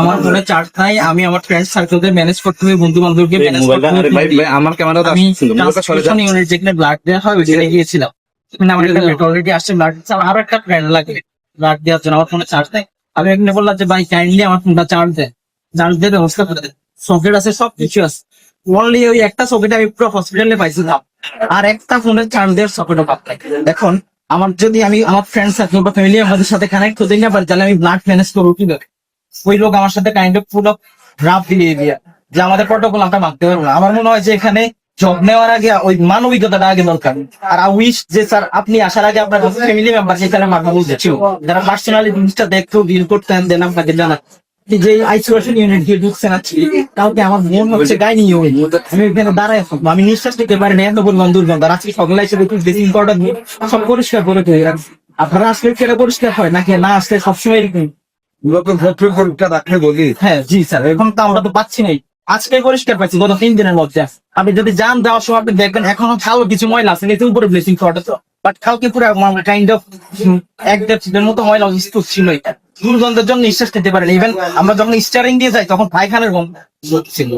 আমার ফোনে চার্জ নাই, আমি আমার ফ্রেন্ড সার্কেলকে ম্যানেজ করতে হবে, বন্ধু বান্ধবকে ম্যানেজ করতে হবে। আমার ক্যামেরা আমি ট্রান্সমিশন ইউনিট যেখানে ব্লাড দেওয়া হয় ওইখানে গিয়েছিলাম। সেখানে আমার একটা মেট অলরেডি আসছে, ব্লাড দিচ্ছে। আমার আরো একটা ফ্রেন্ড লাগে ব্লাড দেওয়ার জন্য, আমার ফোনে চার্জ নাই। আমি এখানে বললাম যে ভাই কাইন্ডলি আমার ফোনটা চার্জ দেন, চার্জ দিয়ে ব্যবস্থা করে দেন। সকেট আছে, সব কিছু আছে, অনলি ওই একটা সকেটে আমি পুরো হসপিটালে পাইছিলাম, আর একটা ফোনের চার্জ দেওয়ার সকেটও পাই। এখন আমার যদি আমি আমার ফ্রেন্ড সার্কেল বা ফ্যামিলি আমাদের সাথে কানেক্ট হতে না পারি, তাহলে আমি ব্লাড ম্যানেজ করবো কিভাবে? ওই লোক আমার সাথে কাইন্ড অফ পুরো রাফ দিয়ে দিয়া যে আমাদের প্রটোকল আমরা মানতে পারবো না। আমার মনে হয় যে এখানে জব নেওয়ার আগে ওই মানবিকতাটা আগে দরকার। আর আই উইশ যে স্যার আপনি আসার আগে আপনার ফ্যামিলি মেম্বার সেখানে মাথা বুঝেছিল, যারা পার্সোনালি জিনিসটা দেখতো ডিল করতেন, দেন আপনাকে জানা যে আইসোলেশন ইউনিট দিয়ে ঢুকছেন আছে, কাউকে আমার মন হচ্ছে গায়ে নিয়ে আমি এখানে দাঁড়ায় থাকবো, আমি নিঃশ্বাস নিতে পারি না, এত পরিমাণ দুর্গন্ধ। আজকে সকালে এসে দেখুন বেসিং পাউডার দিয়ে সব পরিষ্কার করে তৈরি রাখছি। আপনারা আসলে সেটা পরিষ্কার হয় নাকি না আসলে সবসময় এরকম? হ্যাঁ জি স্যার, এখন তো আমরা তো পাচ্ছি নাই, আজকে পরিষ্কার পাচ্ছি গত 3 দিনের মধ্যে। আপনি যদি যান যাওয়ার সময় আপনি দেখবেন এখনো খালো কিছু ময়লা আছে, নিচে উপরে ব্লিচিং পাউডার তো, বাট কালকে পুরো কাইন্ড অফ এক দেড় ফিটের মতো ময়লা স্তূপ ছিল। এটা দুর্গন্ধের জন্য নিঃশ্বাস নিতে পারেন। ইভেন আমরা যখন স্টারিং দিয়ে যাই তখন পায়খানার গন্ধ ছিল।